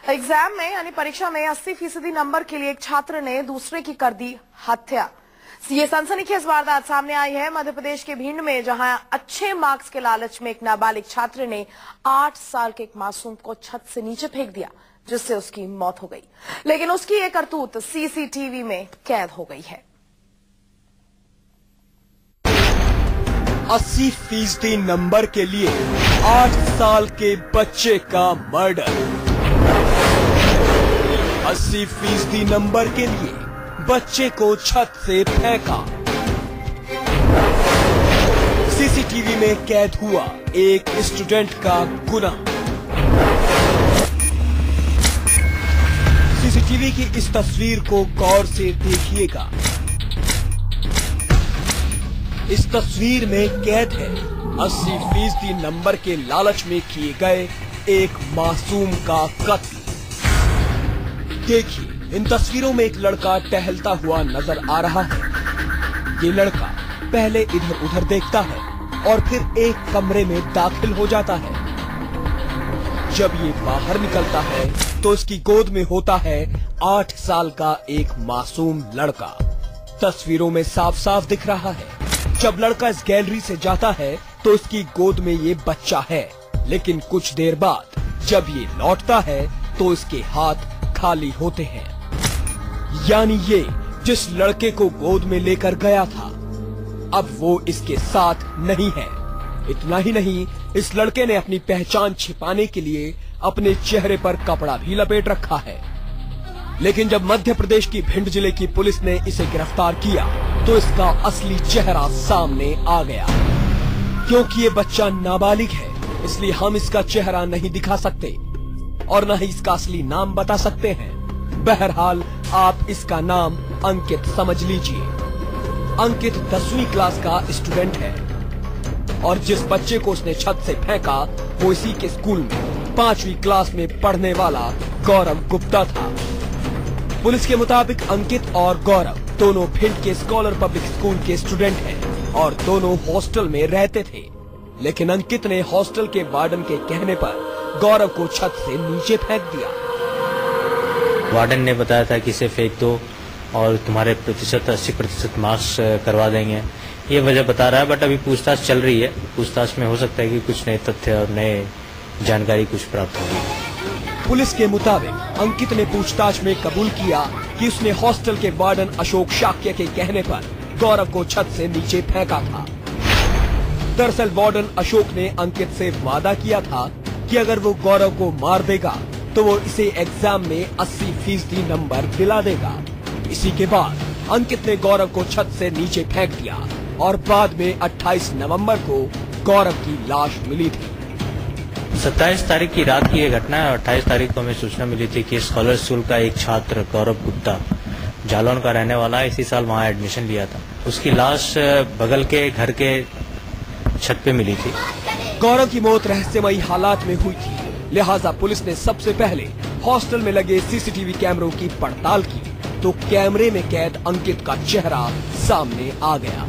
Exam में यानी परीक्षा में 80% नंबर के लिए एक छात्र ने दूसरे की कर दी हत्या। ये सनसनीखेज वारदात सामने आई है मध्य प्रदेश के भिंड में, जहां अच्छे मार्क्स के लालच में एक नाबालिग छात्र ने 8 साल के एक मासूम को छत से नीचे फेंक दिया, जिससे उसकी मौत हो गई। लेकिन उसकी ये करतूत सीसीटीवी में कैद हो गई है। 80% नंबर के लिए 8 साल के बच्चे का मर्डर। 80% नंबर के लिए बच्चे को छत से फेंका। सीसीटीवी में कैद हुआ एक स्टूडेंट का गुनाह। सीसीटीवी की इस तस्वीर को गौर से देखिएगा। इस तस्वीर में कैद है 80% नंबर के लालच में किए गए एक मासूम का कत्ल। देखिए, इन तस्वीरों में एक लड़का टहलता हुआ नजर आ रहा है। ये लड़का पहले इधर उधर देखता है और फिर एक कमरे में दाखिल हो जाता है। जब ये बाहर निकलता है तो इसकी गोद में होता है 8 साल का एक मासूम लड़का। तस्वीरों में साफ साफ दिख रहा है। जब लड़का इस गैलरी से जाता है तो इसकी गोद में ये बच्चा है, लेकिन कुछ देर बाद जब ये लौटता है तो इसके हाथ खाली होते हैं। यानी ये जिस लड़के को गोद में लेकर गया था, अब वो इसके साथ नहीं है। इतना ही नहीं, इस लड़के ने अपनी पहचान छिपाने के लिए अपने चेहरे पर कपड़ा भी लपेट रखा है। लेकिन जब मध्य प्रदेश की भिंड जिले की पुलिस ने इसे गिरफ्तार किया तो इसका असली चेहरा सामने आ गया। क्योंकि ये बच्चा नाबालिग है, इसलिए हम इसका चेहरा नहीं दिखा सकते और न ही इसका असली नाम बता सकते हैं। बहरहाल आप इसका नाम अंकित समझ लीजिए। अंकित 10वीं क्लास का स्टूडेंट है और जिस बच्चे को उसने छत से फेंका वो इसी के स्कूल में 5वीं क्लास में पढ़ने वाला गौरव गुप्ता था। पुलिस के मुताबिक अंकित और गौरव दोनों भिंड के स्कॉलर पब्लिक स्कूल के स्टूडेंट हैं और दोनों हॉस्टल में रहते थे। लेकिन अंकित ने हॉस्टल के वार्डन के कहने पर गौरव को छत से नीचे फेंक दिया। वार्डन ने बताया था कि इसे फेंक दो और तुम्हारे 80% मार्क्स करवा देंगे, ये वजह बता रहा है। बट अभी पूछताछ चल रही है। पूछताछ में हो सकता है कि कुछ नए तथ्य और नए जानकारी कुछ प्राप्त होगी। पुलिस के मुताबिक अंकित ने पूछताछ में कबूल किया कि उसने हॉस्टल के वार्डन अशोक शाक्य के कहने पर गौरव को छत से नीचे फेंका था। दरअसल वार्डन अशोक ने अंकित से वादा किया था कि अगर वो गौरव को मार देगा तो वो इसे एग्जाम में 80% नंबर दिला देगा। इसी के बाद अंकित ने गौरव को छत से नीचे फेंक दिया और बाद में 28 नवंबर को गौरव की लाश मिली थी। 27 तारीख की रात की ये घटना है और 28 तारीख को हमें सूचना मिली थी कि स्कॉलर स्कूल का एक छात्र गौरव गुप्ता जालौन का रहने वाला है, इसी साल वहाँ एडमिशन लिया था। उसकी लाश बगल के घर के छत पे मिली थी। गौरव की मौत रहस्यमयी हालात में हुई थी, लिहाजा पुलिस ने सबसे पहले हॉस्टल में लगे सीसीटीवी कैमरों की पड़ताल की तो कैमरे में कैद अंकित का चेहरा सामने आ गया।